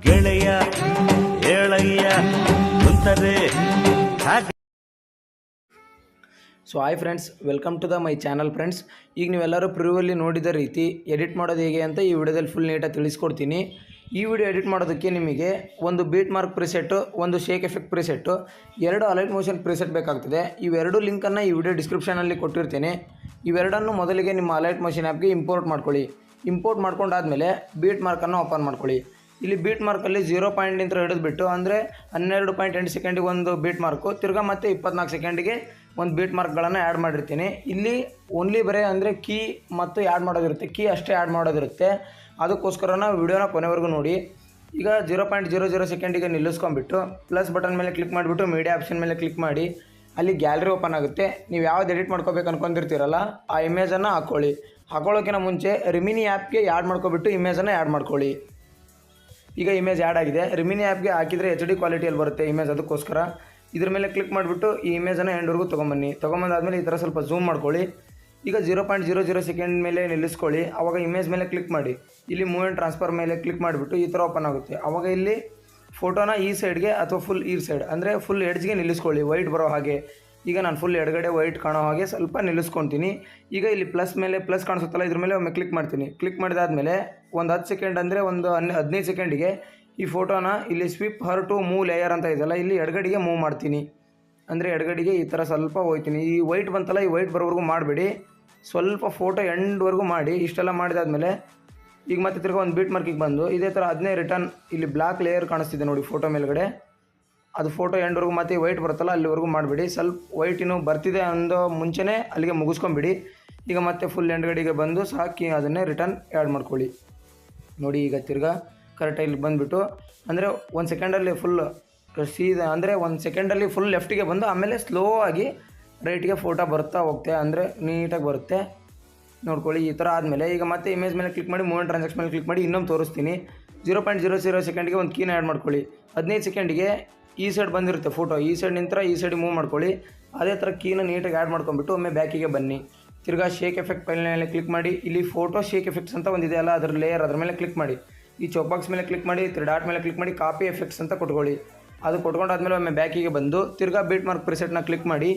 ಗೆಳೆಯ ಏಳಯ್ಯ ಮುಂತರೆ. So hi friends, welcome to my channel friends. ಈಗ ನೀವೆಲ್ಲರೂ ಪ್ರಿವ್ಯೂವಲ್ಲಿ ನೋಡಿದ ರೀತಿ ಎಡಿಟ್ ಮಾಡೋದು ಹೇಗೆ ಅಂತ ಈ ವಿಡಿಯೋದಲ್ಲಿ ಫುಲ್ ನೀಟಾಗಿ ತಿಳಿಸ್ಕೊಡ್ತೀನಿ. ಈ ವಿಡಿಯೋ ಎಡಿಟ್ ಮಾಡೋದಕ್ಕೆ ನಿಮಗೆ ಒಂದು ಬೀಟ್ ಮಾರ್ಕ್ ಪ್ರಿಸೆಟ್ಟು, ಒಂದು ಶೇಕ್ ಎಫೆಕ್ಟ್ ಪ್ರಿಸೆಟ್ಟು, ಎರಡು ಅಲೈಟ್ ಮೋಷನ್ ಪ್ರಿಸೆಟ್ ಬೇಕಾಗ್ತದೆ. ಇವೆರಡು ಲಿಂಕನ್ನು ಈ ವಿಡಿಯೋ ಡಿಸ್ಕ್ರಿಪ್ಷನಲ್ಲಿ ಕೊಟ್ಟಿರ್ತೇನೆ. ಇವೆರಡನ್ನು ಮೊದಲಿಗೆ ನಿಮ್ಮ ಅಲೈಟ್ ಮೋಷನ್ ಆ್ಯಪ್ಗೆ ಇಂಪೋರ್ಟ್ ಮಾಡ್ಕೊಳ್ಳಿ. ಇಂಪೋರ್ಟ್ ಮಾಡ್ಕೊಂಡಾದಮೇಲೆ ಬೀಟ್ ಮಾರ್ಕನ್ನು ಓಪನ್ ಮಾಡ್ಕೊಳ್ಳಿ. ಇಲ್ಲಿ ಬೀಟ್ ಮಾರ್ಕಲ್ಲಿ 0 ಪಾಯಿಂಟಿಂದ ಹಿಡಿದುಬಿಟ್ಟು ಅಂದರೆ 12.8 ಸೆಕೆಂಡಿಗೆ ಒಂದು ಬೀಟ್ ಮಾರ್ಕು, ತಿರ್ಗಾ ಮತ್ತು 24 ಸೆಕೆಂಡಿಗೆ ಒಂದು ಬೀಟ್ ಮಾರ್ಕ್ಗಳನ್ನು ಆ್ಯಡ್ ಮಾಡಿರ್ತೀನಿ. ಇಲ್ಲಿ ಓನ್ಲಿ ಬರೀ ಅಂದರೆ ಕೀ ಮತ್ತು ಆ್ಯಡ್ ಮಾಡೋದಿರುತ್ತೆ, ಕೀ ಅಷ್ಟೇ ಆ್ಯಡ್ ಮಾಡೋದಿರುತ್ತೆ. ಅದಕ್ಕೋಸ್ಕರ ನಾವು ವಿಡಿಯೋನ ಕೊನೆವರೆಗೂ ನೋಡಿ. ಈಗ 0.00 ಸೆಕೆಂಡಿಗೆ ನಿಲ್ಲಿಸ್ಕೊಂಡ್ಬಿಟ್ಟು ಪ್ಲಸ್ ಬಟನ್ ಮೇಲೆ ಕ್ಲಿಕ್ ಮಾಡಿಬಿಟ್ಟು ಮೀಡಿಯಾ ಆಪ್ಷನ್ ಮೇಲೆ ಕ್ಲಿಕ್ ಮಾಡಿ. ಅಲ್ಲಿ ಗ್ಯಾಲರಿ ಓಪನ್ ಆಗುತ್ತೆ. ನೀವು ಯಾವ್ದು ಎಡಿಟ್ ಮಾಡ್ಕೋಬೇಕು ಅನ್ಕೊಂಡಿರ್ತೀರಲ್ಲ ಆ ಇಮೇಜನ್ನು ಹಾಕೊಳ್ಳೋಕ್ಕಿಂತ ಮುಂಚೆ ರಿಮಿನಿ ಆ್ಯಪ್ಗೆ ಆ್ಯಡ್ ಮಾಡ್ಕೊಬಿಟ್ಟು ಇಮೇಜನ್ನು ಆ್ಯಡ್ ಮಾಡ್ಕೊಳ್ಳಿ. ಈಗ ಇಮೇಜ್ ಆ್ಯಡ್ ಆಗಿದೆ. ರಿಮಿನಿ ಆ್ಯಪ್ಗೆ ಹಾಕಿದರೆ HD ಕ್ವಾಲಿಟಿಯಲ್ಲಿ ಬರುತ್ತೆ ಇಮೇಜ್. ಅದಕ್ಕೋಸ್ಕರ ಇದ್ರ ಮೇಲೆ ಕ್ಲಿಕ್ ಮಾಡಿಬಿಟ್ಟು ಈ ಇಮೇಜನ್ನು ಎಂಡ್ವರೆಗೂ ತೊಗೊಂಬಂದಾದ್ಮೇಲೆ ಈ ಥರ ಸ್ವಲ್ಪ ಝೂಮ್ ಮಾಡ್ಕೊಳ್ಳಿ. ಈಗ 0.00 ಸೆಕೆಂಡ್ ಮೇಲೆ ನಿಲ್ಲಿಸ್ಕೊಳ್ಳಿ. ಆವಾಗ ಇಮೇಜ್ ಮೇಲೆ ಕ್ಲಿಕ್ ಮಾಡಿ. ಇಲ್ಲಿ ಮೂವ್ ಆ್ಯಂಡ್ ಟ್ರಾನ್ಸ್ಫರ್ ಮೇಲೆ ಕ್ಲಿಕ್ ಮಾಡಿಬಿಟ್ಟು ಈ ಥರ ಓಪನ್ ಆಗುತ್ತೆ. ಆವಾಗ ಇಲ್ಲಿ ಫೋಟೋನ ಈ ಸೈಡ್ಗೆ ಅಥವಾ ಫುಲ್ ಈ ಸೈಡ್ ಅಂದರೆ ಫುಲ್ ಎಡ್ಜ್ಗೆ ನಿಲ್ಲಿಸ್ಕೊಳ್ಳಿ, ವೈಟ್ ಬರೋ ಹಾಗೆ. ಈಗ ನಾನು ಫುಲ್ ಎಡಗಡೆ ವೈಟ್ ಕಾಣೋ ಹಾಗೆ ಸ್ವಲ್ಪ ನಿಲ್ಲಿಸ್ಕೊತೀನಿ. ಈಗ ಇಲ್ಲಿ ಪ್ಲಸ್ ಮೇಲೆ ಪ್ಲಸ್ ಕಾಣಿಸುತ್ತಲ್ಲ, ಇದ್ರ ಮೇಲೆ ಒಮ್ಮೆ ಕ್ಲಿಕ್ ಮಾಡ್ತೀನಿ. ಕ್ಲಿಕ್ ಮಾಡಿದಾದಮೇಲೆ ಒಂದು 10 ಸೆಕೆಂಡ್ ಅಂದರೆ ಒಂದು 15 ಸೆಕೆಂಡಿಗೆ ಈ ಫೋಟೋನ ಇಲ್ಲಿ swipe here to move layer ಅಂತ ಇದೆಯಲ್ಲ, ಇಲ್ಲಿ ಎಡಗಡೆಗೆ ಮೂವ್ ಮಾಡ್ತೀನಿ. ಅಂದರೆ ಎಡಗಡೆಗೆ ಈ ಥರ ಸ್ವಲ್ಪ ಹೋಗ್ತೀನಿ. ಈ ವೈಟ್ ಬಂತಲ್ಲ, ಈ ವೈಟ್ ಬರೋವರೆಗೂ ಮಾಡಬೇಡಿ, ಸ್ವಲ್ಪ ಫೋಟೋ ಎಂಡ್ವರೆಗೂ ಮಾಡಿ. ಇಷ್ಟೆಲ್ಲ ಮಾಡಿದಾದಮೇಲೆ ಈಗ ಮತ್ತೆ ತಿರ್ಗಿ ಒಂದು ಬೀಟ್ ಮಾರ್ಕಿಗೆ ಬಂದು ಇದೇ ಥರ ಅದನ್ನೇ ರಿಟರ್ನ್ ಇಲ್ಲಿ ಬ್ಲ್ಯಾಕ್ ಲೇಯರ್ ಕಾಣಿಸ್ತಿದೆ ನೋಡಿ ಫೋಟೋ ಮೇಲ್ಗಡೆ, ಅದು ಫೋಟೋ ಎಂಡ್ವರೆಗೂ ಮತ್ತೆ ವೈಟ್ ಬರುತ್ತಲ್ಲ ಅಲ್ಲಿವರೆಗೂ ಮಾಡಿಬಿಡಿ. ಸ್ವಲ್ಪ ವೈಟ್ ಇನ್ನೂ ಬರ್ತಿದೆ ಅಂದೋ ಮುಂಚೆನೇ ಅಲ್ಲಿಗೆ ಮುಗಿಸ್ಕೊಂಬಿಡಿ. ಈಗ ಮತ್ತೆ ಫುಲ್ ಎಂಡ್ಗಡೆಗೆ ಬಂದು ಸಾಕಿ ಅದನ್ನೇ ರಿಟರ್ನ್ ಆ್ಯಡ್ ಮಾಡ್ಕೊಳ್ಳಿ. ನೋಡಿ ಈಗ ತಿರ್ಗಾ ಕರೆಕ್ಟಾಗಿ ಇಲ್ಲಿ ಬಂದುಬಿಟ್ಟು ಅಂದರೆ 1 ಸೆಕೆಂಡಲ್ಲಿ ಫುಲ್ ಸೀದಾ ಅಂದರೆ 1 ಸೆಕೆಂಡಲ್ಲಿ ಫುಲ್ ಲೆಫ್ಟಿಗೆ ಬಂದು ಆಮೇಲೆ ಸ್ಲೋ ಆಗಿ ರೈಟಿಗೆ ಫೋಟೋ ಬರ್ತಾ ಹೋಗುತ್ತೆ, ಅಂದರೆ ನೀಟಾಗಿ ಬರುತ್ತೆ. ನೋಡ್ಕೊಳ್ಳಿ ಈ ಥರ ಆದಮೇಲೆ ಈಗ ಮತ್ತೆ ಇಮೇಜ್ ಮೇಲೆ ಕ್ಲಿಕ್ ಮಾಡಿ ಮೂವ್ ಆ್ಯಂಡ್ ಟ್ರಾನ್ಸಾಕ್ಷನ್ ಮೇಲೆ ಕ್ಲಿಕ್ ಮಾಡಿ ಇನ್ನೊಂದು ತೋರಿಸ್ತೀನಿ. 0.00 ಸೆಕೆಂಡಿಗೆ ಒಂದು ಕೀನ ಆ್ಯಡ್ ಮಾಡ್ಕೊಳ್ಳಿ. 15 ಸೆಕೆಂಡಿಗೆ ಈ ಸೈಡ್ ಬಂದಿರುತ್ತೆ ಫೋಟೋ, ಈ ಸೈಡ್ ನಿಂತರ ಈ ಸೈಡಿಗೆ ಮೂವ್ ಮಾಡ್ಕೊಳ್ಳಿ. ಅದೇ ಥರ ಕೀನ ನೀಟಾಗಿ ಆ್ಯಡ್ ಮಾಡ್ಕೊಂಡ್ಬಿಟ್ಟು ಒಮ್ಮೆ ಬ್ಯಾಕಿಗೆ ಬನ್ನಿ. ತಿರ್ಗಾ ಶೇಕ್ ಎಫೆಕ್ಟ್ ಫೈಲ್ ಮೇಲೆ ಕ್ಲಿಕ್ ಮಾಡಿ. ಇಲ್ಲಿ ಫೋಟೋ ಶೇಕ್ ಎಫೆಕ್ಟ್ಸ್ ಅಂತ ಒಂದಿದೆ ಅಲ್ಲ, ಅದರ ಲೇಯರ್ ಅದ್ರ ಮೇಲೆ ಕ್ಲಿಕ್ ಮಾಡಿ. ಈ ಚೌಕ್ ಬಾಕ್ಸ್ ಮೇಲೆ ಕ್ಲಿಕ್ ಮಾಡಿ, 3 ಡಾಟ್ ಮೇಲೆ ಕ್ಲಿಕ್ ಮಾಡಿ, ಕಾಪಿ ಎಫೆಕ್ಟ್ಸ್ ಅಂತ ಕೊಟ್ಕೊಳ್ಳಿ. ಅದು ಕೊಟ್ಕೊಂಡಾದ್ಮೇಲೆ ಒಮ್ಮೆ ಬ್ಯಾಕಿಗೆ ಬಂದು ತಿರ್ಗಾ ಬೀಟ್ ಮಾರ್ಕ್ ಪ್ರಿಸೆಟ್ನ ಕ್ಲಿಕ್ ಮಾಡಿ.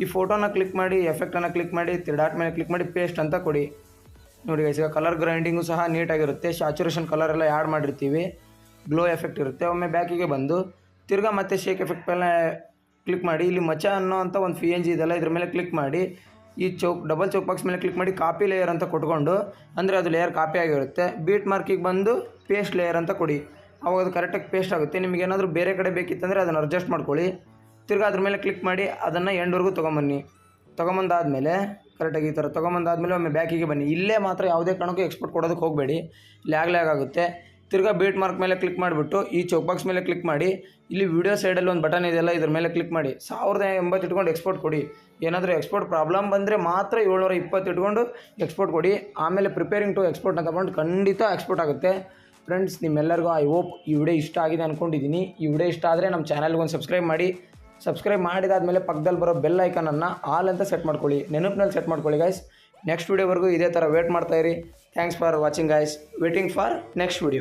ಈ ಫೋಟೋನ ಕ್ಲಿಕ್ ಮಾಡಿ, ಎಫೆಕ್ಟನ್ನು ಕ್ಲಿಕ್ ಮಾಡಿ, 3 ಡಾಟ್ ಮೇಲೆ ಕ್ಲಿಕ್ ಮಾಡಿ, ಪೇಸ್ಟ್ ಅಂತ ಕೊಡಿ. ನೋಡಿ ಈಗ ಕಲರ್ ಗ್ರೈಂಡಿಂಗು ಸಹ ನೀಟಾಗಿರುತ್ತೆ, ಸ್ಯಾಚುರೇಷನ್ ಕಲರ್ ಎಲ್ಲ ಆ್ಯಡ್ ಮಾಡಿರ್ತೀವಿ, ಗ್ಲೋ ಎಫೆಕ್ಟ್ ಇರುತ್ತೆ. ಒಮ್ಮೆ ಬ್ಯಾಕಿಗೆ ಬಂದು ತಿರ್ಗಾ ಮತ್ತೆ ಶೇಕ್ ಎಫೆಕ್ಟ್ ಮೇಲೆ ಕ್ಲಿಕ್ ಮಾಡಿ. ಇಲ್ಲಿ ಮಚ ಅನ್ನೋ ಅಂತ ಒಂದು PNG ಇದೆಲ್ಲ, ಇದ್ರ ಮೇಲೆ ಕ್ಲಿಕ್ ಮಾಡಿ. ಈ ಡಬಲ್ ಚೌಕ್ ಬಾಕ್ಸ್ ಮೇಲೆ ಕ್ಲಿಕ್ ಮಾಡಿ, ಕಾಪಿ ಲೇಯರ್ ಅಂತ ಕೊಟ್ಕೊಂಡು ಅಂದರೆ ಅದು ಲೇಯರ್ ಕಾಪಿ ಆಗಿರುತ್ತೆ. ಬೀಟ್ ಮಾರ್ಕಿಗೆ ಬಂದು ಪೇಸ್ಟ್ ಲೇಯರ್ ಅಂತ ಕೊಡಿ. ಅವಾಗ ಅದು ಕರೆಕ್ಟಾಗಿ ಪೇಸ್ಟ್ ಆಗುತ್ತೆ. ನಿಮಗೆ ಏನಾದರೂ ಬೇರೆ ಕಡೆ ಬೇಕಿತ್ತಂದರೆ ಅದನ್ನು ಅಡ್ಜಸ್ಟ್ ಮಾಡ್ಕೊಳ್ಳಿ. ತಿರ್ಗಾ ಅದ್ರ ಮೇಲೆ ಕ್ಲಿಕ್ ಮಾಡಿ ಅದನ್ನು ಎಂಡ್ವರೆಗೂ ತೊಗೊಂಬನ್ನಿ. ತೊಗೊಂಬಂದಾದಮೇಲೆ ಕರೆಕ್ಟಾಗಿ ಈ ಥರ ತೊಗೊಂಬಂದಾದಮೇಲೆ ಒಮ್ಮೆ ಬ್ಯಾಕಿಗೆ ಬನ್ನಿ. ಇಲ್ಲೇ ಮಾತ್ರ ಯಾವುದೇ ಕಾರಣಕ್ಕೂ ಎಕ್ಸ್ಪೋರ್ಟ್ ಕೊಡೋದಕ್ಕೆ ಹೋಗಬೇಡಿ, ಲ್ಯಾಗ್ ಆಗುತ್ತೆ. ತಿರ್ಗಾ ಬೀಟ್ ಮಾರ್ಕ್ ಮೇಲೆ ಕ್ಲಿಕ್ ಮಾಡಿಬಿಟ್ಟು ಈ ಚೌಕ್ ಬಾಕ್ಸ್ ಮೇಲೆ ಕ್ಲಿಕ್ ಮಾಡಿ. ಇಲ್ಲಿ ವಿಡಿಯೋ ಸೈಡಲ್ಲಿ ಒಂದು ಬಟನ್ ಇದೆಯಲ್ಲ, ಇದ್ರ ಮೇಲೆ ಕ್ಲಿಕ್ ಮಾಡಿ. 1080 ಇಟ್ಕೊಂಡು ಎಕ್ಸ್ಪೋರ್ಟ್ ಕೊಡಿ. ಏನಾದರೂ ಎಕ್ಸ್ಪೋರ್ಟ್ ಪ್ರಾಬ್ಲಮ್ ಬಂದರೆ ಮಾತ್ರ 720 ಇಟ್ಕೊಂಡು ಎಕ್ಸ್ಪೋರ್ಟ್ ಕೊಡಿ. ಆಮೇಲೆ ಪ್ರಿಪೇರಿಂಗ್ ಟು ಎಕ್ಸ್ಪೋರ್ಟ್ ಅಂತ ಬಂದು ಖಂಡಿತ ಎಕ್ಸ್ಪೋರ್ಟ್ ಆಗುತ್ತೆ. ಫ್ರೆಂಡ್ಸ್, ನಿಮ್ಮೆಲ್ಲರಿಗೂ ಐ ಹೋಪ್ ಈ ವಿಡಿಯೋ ಇಷ್ಟ ಆಗಿದೆ ಅಂದ್ಕೊಂಡಿದ್ದೀನಿ. ಈ ವಿಡಿಯೋ ಇಷ್ಟ ಆದರೆ ನಮ್ಮ ಚಾನಲ್ಗೆ ಒಂದು ಸಬ್ಸ್ಕ್ರೈಬ್ ಮಾಡಿ. ಸಬ್ಸ್ಕ್ರೈಬ್ ಮಾಡಿದಾದಮೇಲೆ ಪಕ್ಕದಲ್ಲಿ ಬರೋ ಬೆಲ್ ಐಕನನ್ನು ಆಲ್ ಅಂತ ಸೆಟ್ ಮಾಡ್ಕೊಳ್ಳಿ, ನೆನಪಿನಲ್ಲಿ ಸೆಟ್ ಮಾಡ್ಕೊಳ್ಳಿ ಗೈಸ್. ನೆಕ್ಸ್ಟ್ ವಿಡಿಯೋವರೆಗೂ ಇದೇ ಥರ ವೇಟ್ ಮಾಡ್ತಾಯಿರಿ. Thanks for watching guys. Waiting for next video.